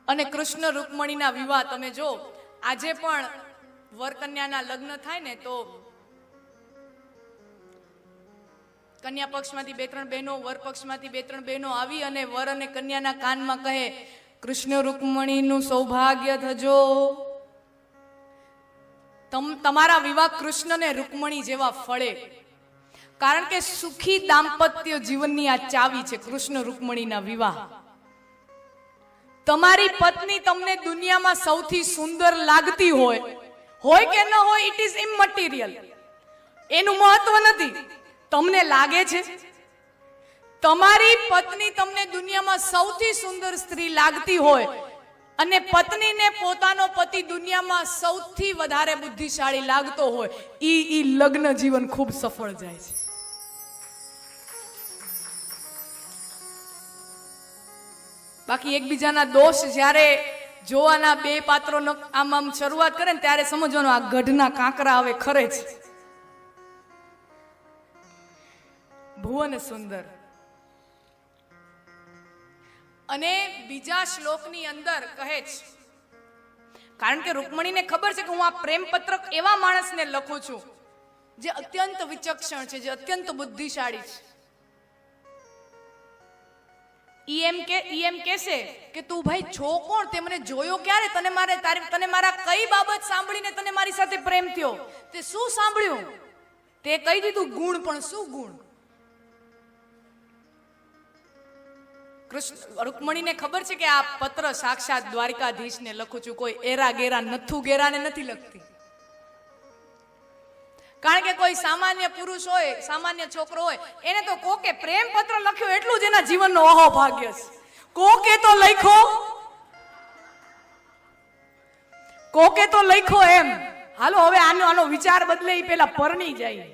અને કૃષ્ણ રૂકમણીના વિવાહ તમે જો આજે પણ વર કન્યાના લગ્ન થાય ને તો કન્યા પક્ષમાંથી બે ત્રણ બહેનો વર પક્ષમાંથી બે ત્રણ બહેનો આવી અને વર અને કન્યાના કાનમાં કહે, કૃષ્ણ રૂકમણીનું સૌભાગ્ય થજો, તમારા વિવાહ કૃષ્ણ ને રૂકમણી જેવા ફળે. કારણ કે સુખી દાંપત્ય જીવનની આ ચાવી છે કૃષ્ણ રૂકમણીના વિવાહ. તમારી પત્ની તમને દુનિયામાં સૌથી સુંદર લાગતી હોય કે ન હોય, ઇટ ઇઝ ઇમમટીરિયલ, એનું મહત્વ નથી. તમને લાગે છે તમારી પત્ની તમને દુનિયામાં સૌથી સુંદર સ્ત્રી લાગતી હોય અને પત્નીને પોતાનો પતિ દુનિયામાં સૌથી વધારે બુદ્ધિશાળી લાગતો હોય, ઈ લગ્ન જીવન ખૂબ સફળ જાય છે. બાકી એકબીજાના દોષ જ્યારે જોવાના બે પાત્રો આમ શરૂઆત કરે ને ત્યારે સમજવાનું આ ગઢના કાંકરા હવે ખરે છે. ભુવન સુંદર. અને બીજા શ્લોકની અંદર કહે છે, કારણ કે રૂકમણીને ખબર છે કે હું આ પ્રેમ પત્રક એવા માણસને લખું છું જે અત્યંત વિચક્ષણ છે, જે અત્યંત બુદ્ધિશાળી છે. ઈ એમ કહેશે કે તું ભાઈ છો કોણ, તે મને જોયો ક્યારે, તને મારા કઈ બાબત સાંભળીને તને મારી સાથે પ્રેમ થયો, તે શું સાંભળ્યું, તે કહી દીધું ગુણ, પણ શું ગુણ. રૂકમણીને ખબર છે કે આ પત્ર સાક્ષાત દ્વારિકાધીશને લખું છું, કોઈ એરા ગેરા નથુ ગેરાને નથી લખતી. કારણ કે કોઈ સામાન્ય પુરુષ હોય, સામાન્ય છોકરો હોય, એને તો કોકે પ્રેમ પત્ર લખ્યો એટલું જ એના જીવનનો અહોભાગ્ય છે. કોકે તો લખ્યો એમ. હાલો હવે આનો વિચાર બદલે એ પેલા પરણી જાય.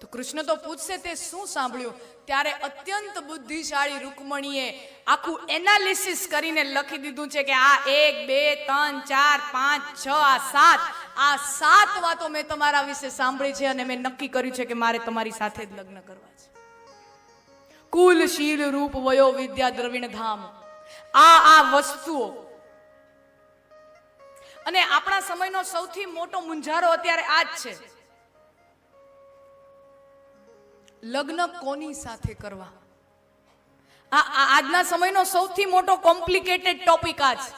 તો કૃષ્ણ તો પૂછશે તે શું સાંભળ્યું. ત્યારે અત્યંત બુદ્ધિશાળી રૂકમણીએ આખું એનાલિસિસ કરીને લખી દીધું છે કે આ 1 2 3 4 5 6 આ 7 વાતો મેં તમારા વિશે સાંભળી છે અને મેં નક્કી કર્યું છે કે મારે તમારી સાથે જ લગ્ન કરવા છે. કુલ શીલ રૂપ વયો વિદ્યા દ્રવિણ ધામ, આ વસ્તુઓ. અને આપણા સમયનો સૌથી મોટો મુંજારો અત્યારે આ જ છે, લગ્ન કોની સાથે કરવા. આજના સમયનો સૌથી મોટો કોમ્પ્લિકેટેડ ટોપિક આ છે.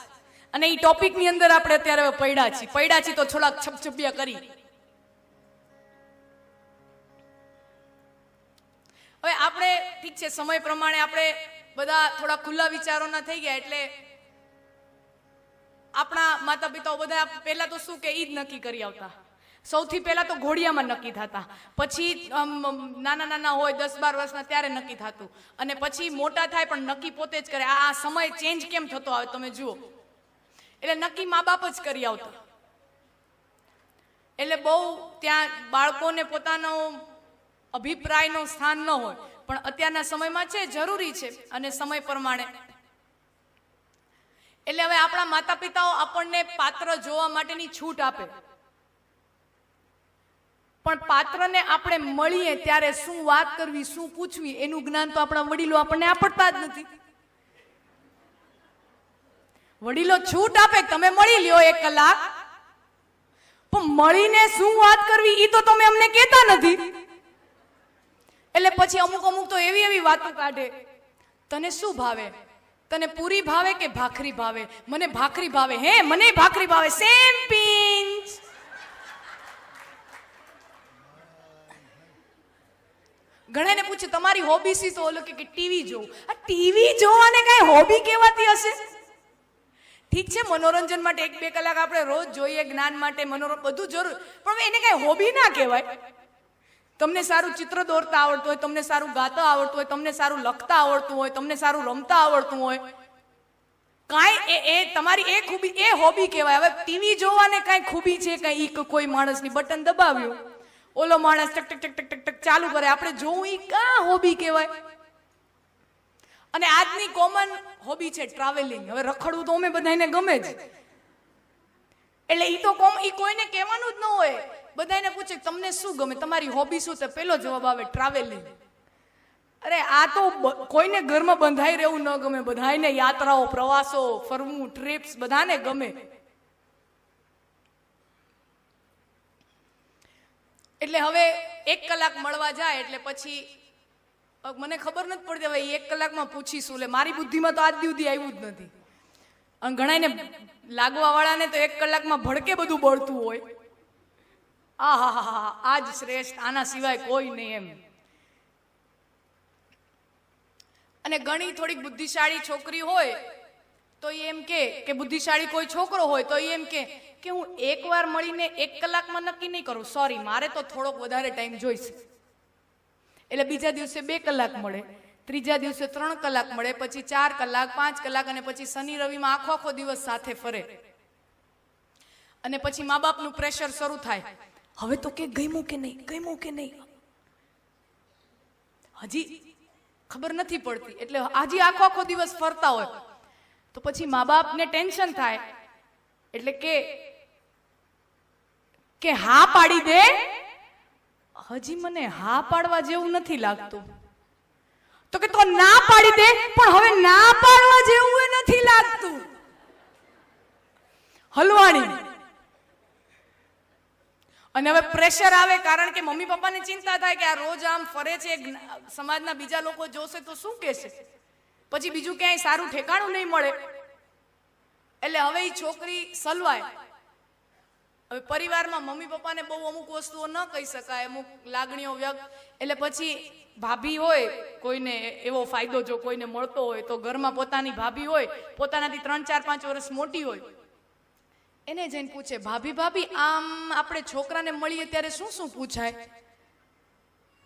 અને એ ટોપિક ની અંદર આપણે અત્યારે પડ્યા છીએ તો થોડાક છપછપિયા કરી. હવે આપણે ઠીક છે, સમય પ્રમાણે આપણે બધા થોડા ખુલ્લા વિચારોના થઈ ગયા, એટલે આપણા માતા પિતાઓ બધા પહેલા તો શું કે ઈ જ નક્કી કરી આવતા. સૌથી પહેલા તો ઘોડિયામાં નક્કી થતા, પછી નાના હોય 10-12 વર્ષના ત્યારે નક્કી થતું, અને પછી મોટા થાય પણ નક્કી પોતે જ કરે. આ સમય ચેન્જ કેમ થતો આવે તમે જુઓ. એટલે નક્કી મા બાપ જ કરી આવતા. એટલે બહુ ત્યાં બાળકોને પોતાનો અભિપ્રાયનો સ્થાન ન હોય, પણ અત્યારના સમયમાં છે, જરૂરી છે અને સમય પ્રમાણે. એટલે હવે આપણા માતા પિતાઓ આપણને પાત્ર જોવા માટેની છૂટ આપે, પણ પાત્રને આપણે મળીએ ત્યારે શું વાત કરવી, શું પૂછવી, એનું જ્ઞાન તો આપણા વડીલો આપણને આપતા જ નથી. વડીલો છૂટ આપે, તમે મળી લ્યો 1 કલાક, પણ મળીને શું વાત કરવી એ તો તમે અમને કહેતા નથી. એટલે પછી અમુક તો એવી વાતો કાઢે, તને શું ભાવે, તને પૂરી ભાવે કે ભાખરી ભાવે? મને ભાખરી ભાવે. હે, મને ભાખરી ભાવે. Same pinch. ઘણાને પૂછે તમારી હોબી સી, તો ઓલો કે ટીવી જોવું. આ ટીવી જોવાને કઈ હોબી કહેવાતી હશે? ઠીક છે, મનોરંજન માટે 1-2 કલાક આપણે રોજ જોઈએ, જ્ઞાન માટે બધું જરૂર, પણ એને કઈ હોબી ના કહેવાય. તમને સારું ચિત્ર દોરતા આવડતું હોય, તમને સારું ગાતા આવડતું હોય, તમને સારું લખતા આવડતું હોય, તમને સારું રમતા આવડતું હોય, કાંઈ એ તમારી એ ખૂબી, એ હોબી કહેવાય. હવે ટીવી જોવાને કાંઈ ખૂબી છે કઈ? કોઈ માણસની બટન દબાવ્યું, ઓલો માણસ ટક ટક ટક ટક ટક ચાલુ કરે, આપણે જોવું, ઈ કા હોબી કહેવાય? અને આજની કોમન હોબી છે ટ્રાવેલિંગ. હવે રખડવું તો અમે બધાને ગમે જ, એટલે ઈ કોઈને કહેવાનું જ ન હોય. બધાને પૂછે તમને શું ગમે, તમારી હોબી શું? તો પેલો જવાબ આવે ટ્રાવેલિંગ. અરે આ તો કોઈને ઘરમાં બંધાઈ રહેવું ન ગમે, બધાને યાત્રાઓ, પ્રવાસો, ફરવું, ટ્રીપ્સ બધાને ગમે. એટલે હવે 1 કલાક મળવા જાય એટલે પછી મને ખબર નથી પડતી હવે 1 કલાકમાં પૂછીશું. એટલે મારી બુદ્ધિમાં તો આજ સુધી આવ્યું જ નથી. અને ઘણાને લાગવા વાળાને તો 1 કલાકમાં ભડકે બધું બળતું હોય. આહાહા, આ જ શ્રેષ્ઠ, આના સિવાય કોઈ નહીં એમ. અને ઘણી થોડીક બુદ્ધિશાળી છોકરી હોય તો એમ કે બુદ્ધિશાળી કોઈ છોકરો હોય તો એમ કે હું એકવાર મળીને 1 કલાકમાં નક્કી નહીં કરું, સોરી મારે તો થોડોક વધારે ટાઈમ જોઈશે. એટલે બીજા દિવસે 2 કલાક મળે, ત્રીજા દિવસે 3 કલાક મળે, પછી 4 કલાક, 5 કલાક, અને પછી શનિ રવિમાં આખો દિવસ સાથે ફરે. અને પછી મા બાપનું પ્રેશર શરૂ થાય, હવે તો કે ગમ્યું કે નહીં. હજી ખબર નથી પડતી. એટલે હજી આખો દિવસ ફરતા હોય તો પછી મા બાપને ટેન્શન થાય. એટલે કે હા પાડી દે. હજી મને હા પાડવા જેવું નથી લાગતું. તો કે તો ના પાડી દે, પણ હવે ના પાડવા જેવું નથી લાગતું. હલવાણી. અને હવે પ્રેશર આવે, કારણ કે મમ્મી પપ્પાને ચિંતા થાય કે આ રોજ આમ ફરે છે, સમાજના બીજા લોકો જોશે તો શું કહેશે, પછી બીજું ક્યાંય સારું ઠેકાણું નહીં મળે. એટલે હવે એ છોકરી સલવાય. હવે પરિવારમાં મમ્મી પપ્પાને બહુ અમુક વસ્તુઓ ન કહી શકાય, અમુક લાગણીઓ વ્યક્ત. એટલે પછી ભાભી હોય, કોઈને એવો ફાયદો જો કોઈને મળતો હોય તો ઘરમાં પોતાની ભાભી હોય, પોતાનાથી 3, 4, 5 વર્ષ મોટી હોય, એને જઈને પૂછે, ભાભી આમ આપણે છોકરાને મળીએ ત્યારે શું પૂછાય?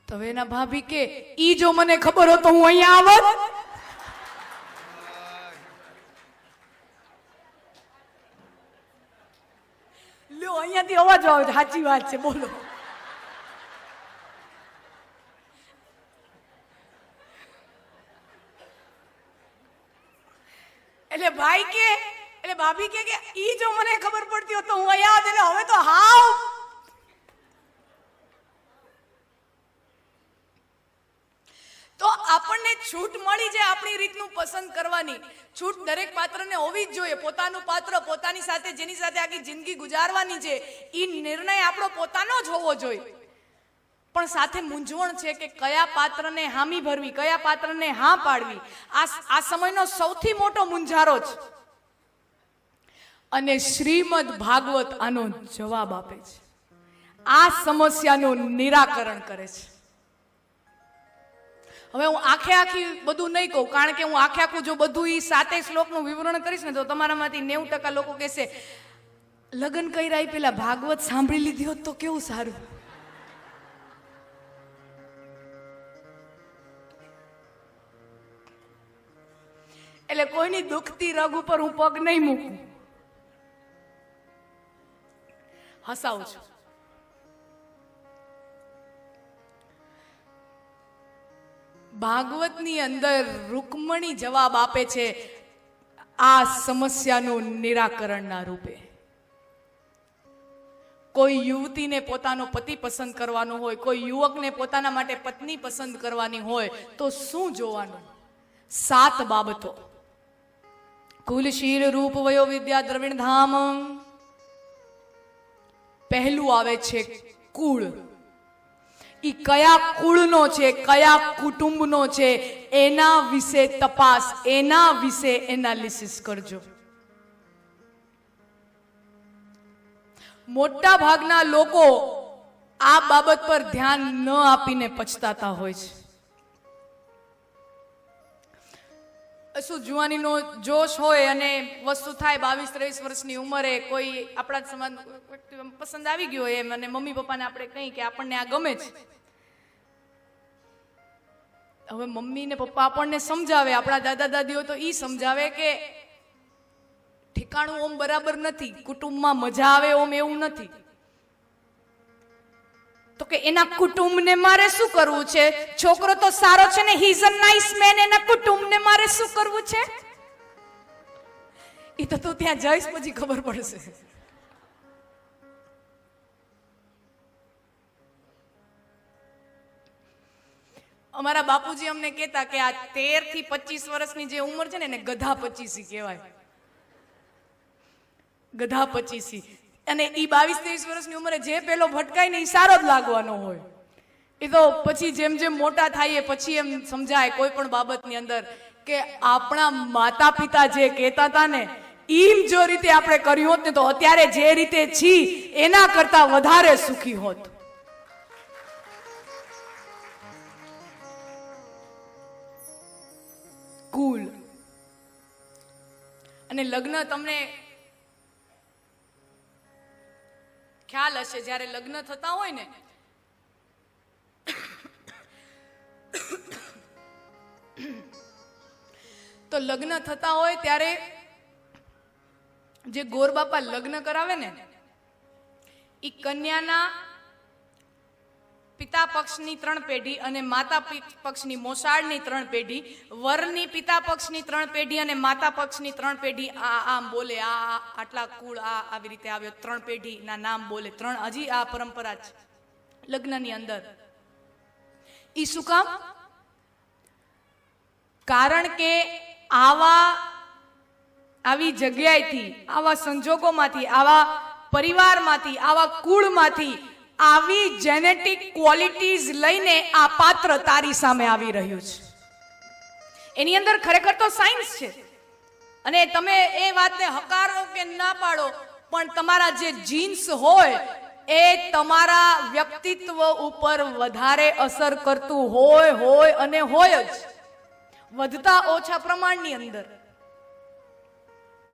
તો એના ભાભી કે ઈ જો મને ખબર હોત તો હું અહીંયા આવત. લ્યો અહીંયાથી અવાજ આવે, સાચી વાત છે, બોલો. એટલે ભાભી કે ઈ જો મને ખબર પડતી હોત તો હું અહીંયા આવત. એટલે હવે તો હાવ તો આપણને છૂટ મળી છે આપણી રીતનું પસંદ કરવાની. છૂટ દરેક પાત્રને હોવી જ જોઈએ. પોતાનું પાત્ર, પોતાની સાથે જેની સાથે આખી જિંદગી ગુજારવાની છે, એ નિર્ણય આપણો પોતાનો જ હોવો જોઈએ. પણ સાથે મૂંઝવણ છે કે કયા પાત્રને હામી ભરવી, કયા પાત્રને હા પાડવી. આ સમયનો સૌથી મોટો મૂંઝારો છે. અને શ્રીમદ ભાગવત આનો જવાબ આપે છે, આ સમસ્યાનું નિરાકરણ કરે છે. હવે હું આખી બધું નહીં કહું, કારણ કે હું આખું જો બધું ઈ 7 શ્લોકનું વિવરણ કરીશ ને તો તમારામાંથી 90% લોકો કહેશે લગ્ન કર્યા પેલા ભાગવત સાંભળી લીધી હોત તો કેવું સારું. એટલે કોઈની દુખતી રગ ઉપર હું પગ નહીં મૂકું, હસાવું છું. ભાગવતની અંદર રૂકમણી જવાબ આપે છે આ સમસ્યાનું નિરાકરણના રૂપે. કોઈ યુવતીને પોતાનો પતિ પસંદ કરવાનો હોય, કોઈ યુવકને પોતાના માટે પત્ની પસંદ કરવાની હોય તો શું જોવાનું? 7 બાબતો. કુલ શીલ રૂપ વયો વિદ્યા દ્રવિણ ધામ. પહેલું આવે છે કુળ. ઈ કયા કુળનો છે, કયા કુટુંબનો છે, એના વિશે તપાસ, એના વિશે એનાલિસિસ કરજો. મોટા ભાગના લોકો આ બાબત પર ધ્યાન ન આપીને પછતાતા હોય છે. શું જુવાનીનો જોશ હોય અને વસ્તુ થાય 22-23 વર્ષની ઉંમરે કોઈ આપણા સમાજ પસંદ આવી ગયો હોય એમ, અને મમ્મી પપ્પાને આપણે કહી કે આપણને આ ગમે છે. હવે મમ્મી ને પપ્પા આપણને સમજાવે, આપણા દાદા દાદીઓ તો ઈ સમજાવે કે ઠેકાણું ઓમ બરાબર નથી, કુટુંબમાં મજા આવે ઓમ એવું નથી. તો કે એના કુટુંબને મારે શું કરવું છે? છોકરો તો સારો છે ને, he is a nice man, એના કુટુંબને મારે શું કરવું છે? એ તો તું ત્યાં જઈશ પછી ખબર પડશે. અમારા બાપુજી અમને કહેતા કે આ 13 થી 25 વર્ષની જે ઉંમર છે ને એને ગધા 25 કહેવાય, ગધા 25. અને ઈ 22-23 વર્ષની ઉંમરે જે પેલો ભટકાય ને ઈ સારો જ લાગવાનો હોય. એ તો પછી જેમ જેમ મોટા થાય પછી એમ સમજાય કોઈ પણ બાબતની અંદર કે આપણા માતા પિતા જે કહેતા હતા ને ઈમ જો રીતે આપણે કર્યું હોત ને તો અત્યારે જે રીતે છી એના કરતા વધારે સુખી હોત. કુલ અને લગ્ન તમને ખ્યાલ હશે જ્યારે લગ્ન થતા હોય ને તો લગ્ન થતા હોય ત્યારે જે ગોરબાપા લગ્ન કરાવે ને ઈ કન્યાના પિતા પક્ષની 3 પેઢી અને માતા પક્ષની મોસાળની 3 પેઢી, વરની પિતા પક્ષની 3 પેઢી અને માતા પક્ષની 3 પેઢી આમ બોલે, આ આટલા કુળ આવી રીતે આવ્યો, 3 પેઢીના નામ બોલે. 3 હજી આ પરંપરા છે લગ્નની અંદર. ઈ શું કામ? કારણ કે આવી જગ્યાએથી, આવા સંજોગોમાંથી, આવા પરિવારમાંથી, આવા કુળમાંથી આવી જેનેટિક ક્વોલિટીઝ લઈને આ પાત્ર તારી સામે આવી રહ્યું છે. એની અંદર ખરેખર તો સાયન્સ છે અને તમે એ વાતને હકારો કે ના પાડો પણ તમારા જે જીન્સ હોય એ તમારા વ્યક્તિત્વ ઉપર વધારે અસર કરતું હોય અને હોય જ, વધતા ઓછા પ્રમાણની અંદર.